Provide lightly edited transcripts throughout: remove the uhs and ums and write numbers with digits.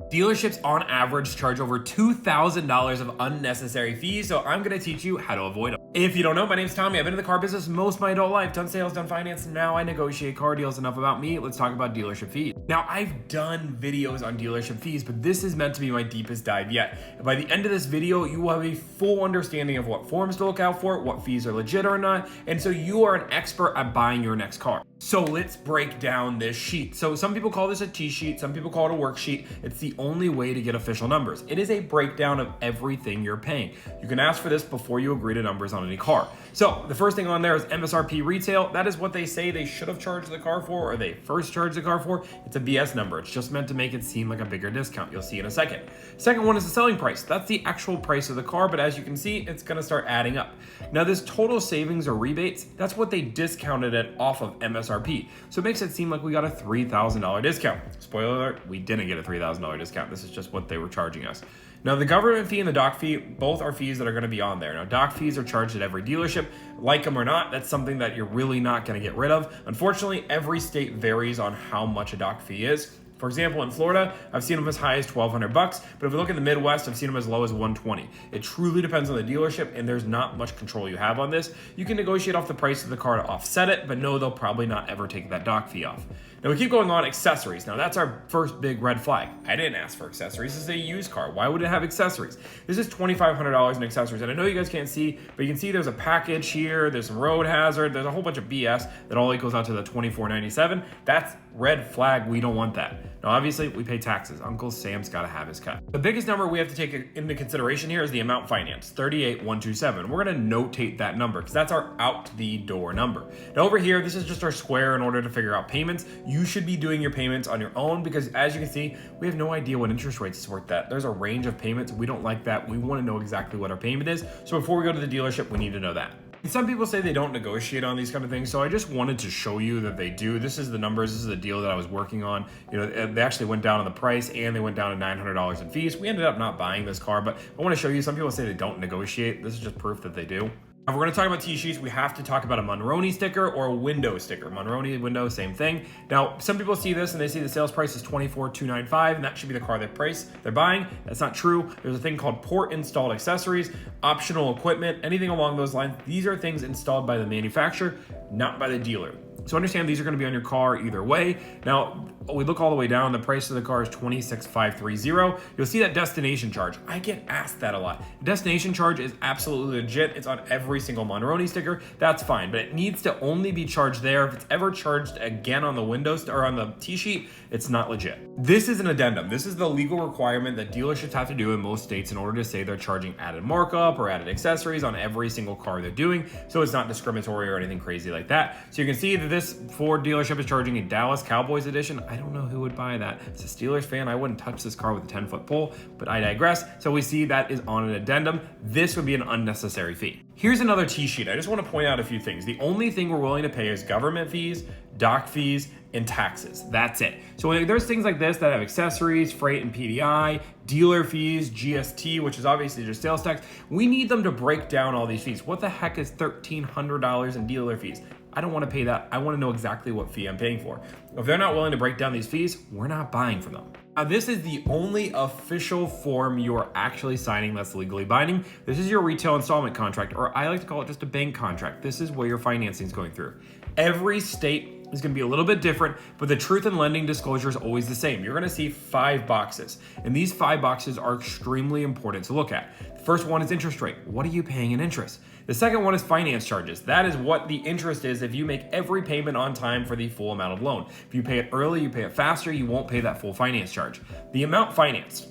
Dealerships on average charge over $2,000 of unnecessary fees, so I'm gonna teach you how to avoid them. If you don't know, my name's Tommy. I've been in the car business most of my adult life, done sales, done finance, and now I negotiate car deals. Enough about me, let's talk about dealership fees. Now, I've done videos on dealership fees, but this is meant to be my deepest dive yet. And by the end of this video, you will have a full understanding of what forms to look out for, what fees are legit or not, and so you are an expert at buying your next car. So let's break down this sheet. So some people call this a T-sheet, some people call it a worksheet. It's the only way to get official numbers. It is a breakdown of everything you're paying. You can ask for this before you agree to numbers on any car. So the first thing on there is MSRP retail. That is what they say they should have charged the car for, or they first charged the car for. It's a BS number. It's just meant to make it seem like a bigger discount. You'll see in a second. Second one is the selling price. That's the actual price of the car, but as you can see, it's gonna start adding up. Now this total savings or rebates, that's what they discounted it off of MSRP. So it makes it seem like we got a $3,000 discount. Spoiler alert, we didn't get a $3,000 discount. This is just what they were charging us. Now the government fee and the doc fee, both are fees that are gonna be on there. Now doc fees are charged at every dealership. Like them or not, that's something that you're really not gonna get rid of. Unfortunately, every state varies on how much a doc fee is. For example, in Florida, I've seen them as high as $1,200, but if we look in the Midwest, I've seen them as low as $120. It truly depends on the dealership, and there's not much control you have on this. You can negotiate off the price of the car to offset it, but no, they'll probably not ever take that doc fee off. Now we keep going on accessories. Now that's our first big red flag. I didn't ask for accessories. This is a used car. Why would it have accessories? This is $2,500 in accessories. And I know you guys can't see, but you can see there's a package here. There's some road hazard. There's a whole bunch of BS that all equals out to the $2,497. That's red flag. We don't want that. Now, obviously we pay taxes. Uncle Sam's got to have his cut. The biggest number we have to take into consideration here is the amount financed, $38,127. We're going to notate that number because that's our out the door number. Now over here, this is just our square in order to figure out payments. You should be doing your payments on your own because as you can see, we have no idea what interest rates work at. There's a range of payments. We don't like that. We want to know exactly what our payment is. So before we go to the dealership, we need to know that. And some people say they don't negotiate on these kind of things, so I just wanted to show you that they do. This is the numbers. This is the deal that I was working on. You know, they actually went down on the price and they went down to $900 in fees. We ended up not buying this car, but I want to show you. Some people say they don't negotiate. This is just proof that they do. If we're going to talk about T-sheets, we have to talk about a Monon sticker or a window sticker. Monon window, same thing. Now, some people see this and they see the sales price is $24,295, and that should be the car they're buying. That's not true. There's a thing called port installed accessories, optional equipment, anything along those lines. These are things installed by the manufacturer, not by the dealer. So understand these are going to be on your car either way. Now, we look all the way down. The price of the car is $26,530. You'll see that destination charge. I get asked that a lot. The destination charge is absolutely legit. It's on every single Monon sticker. That's fine, but it needs to only be charged there. If it's ever charged again on the windows or on the T-sheet, it's not legit. This is an addendum. This is the legal requirement that dealerships have to do in most states in order to say they're charging added markup or added accessories on every single car they're doing. So it's not discriminatory or anything crazy like that. So you can see that this Ford dealership is charging a Dallas Cowboys edition. I don't know who would buy that. As a Steelers fan, I wouldn't touch this car with a 10-foot pole, but I digress. So we see that is on an addendum. This would be an unnecessary fee. Here's another T-sheet. I just want to point out a few things. The only thing we're willing to pay is government fees, doc fees, and taxes. That's it. So there's things like this that have accessories, freight and PDI, dealer fees, GST, which is obviously just sales tax. We need them to break down all these fees. What the heck is $1,300 in dealer fees? I don't want to pay that. I want to know exactly what fee I'm paying for. If they're not willing to break down these fees, we're not buying from them. Now, this is the only official form you are actually signing that's legally binding. This is your retail installment contract, or I like to call it just a bank contract. This is where your financing is going through. Every state is going to be a little bit different, but the truth in lending disclosure is always the same. You're going to see 5 boxes, and these 5 boxes are extremely important to look at. The first one is interest rate. What are you paying in interest? The second one is finance charges. That is what the interest is if you make every payment on time for the full amount of loan. If you pay it early, you pay it faster, you won't pay that full finance charge. The amount financed.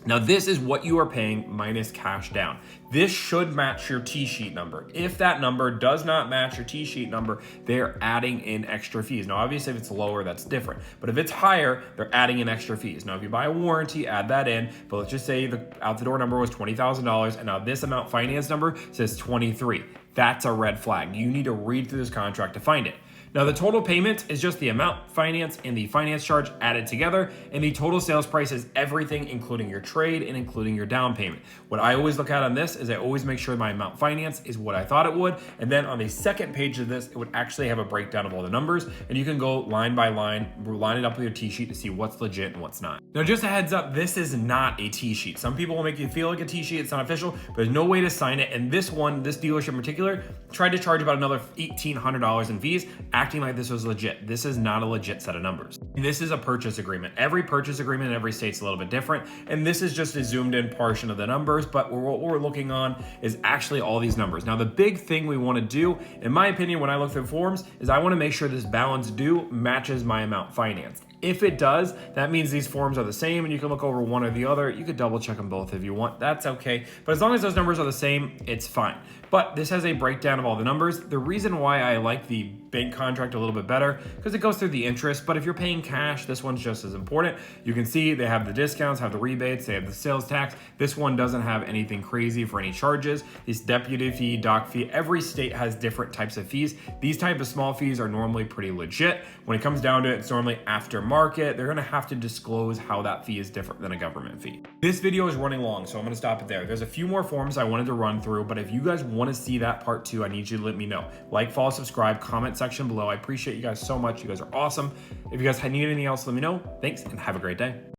Now this is what you are paying minus cash down. This should match your T-sheet number. If that number does not match your T-sheet number, they're adding in extra fees. Now obviously if it's lower, that's different. But if it's higher, they're adding in extra fees. Now if you buy a warranty, add that in. But let's just say the out the door number was $20,000 and now this amount finance number says 23. That's a red flag. You need to read through this contract to find it. Now the total payment is just the amount financed and the finance charge added together, and the total sales price is everything including your trade and including your down payment. What I always look at on this is I always make sure my amount financed is what I thought it would, and then on the second page of this, it would actually have a breakdown of all the numbers, and you can go line by line, line it up with your T-sheet to see what's legit and what's not. Now just a heads up, this is not a T-sheet. Some people will make you feel like a T-sheet, it's not official, but there's no way to sign it, and this dealership in particular tried to charge about another $1,800 in fees, acting like this was legit. This is not a legit set of numbers. This is a purchase agreement. Every purchase agreement in every state's a little bit different, and this is just a zoomed in portion of the numbers, but what we're looking on is actually all these numbers. Now the big thing we want to do, in my opinion, when I look through forms, is I want to make sure this balance due matches my amount financed. If it does, that means these forms are the same and you can look over one or the other. You could double check them both if you want, that's okay. But as long as those numbers are the same, it's fine. But this has a breakdown of all the numbers. The reason why I like the bank contract a little bit better, because it goes through the interest, but if you're paying cash, this one's just as important. You can see they have the discounts, have the rebates, they have the sales tax. This one doesn't have anything crazy for any charges. This deputy fee, doc fee, every state has different types of fees. These type of small fees are normally pretty legit. When it comes down to it, it's normally aftermarket. They're gonna have to disclose how that fee is different than a government fee. This video is running long, so I'm gonna stop it there. There's a few more forms I wanted to run through, but if you guys wanna see that part 2, I need you to let me know. Like, follow, subscribe, comment section below. I appreciate you guys so much. You guys are awesome. If you guys need anything else, let me know. Thanks and have a great day.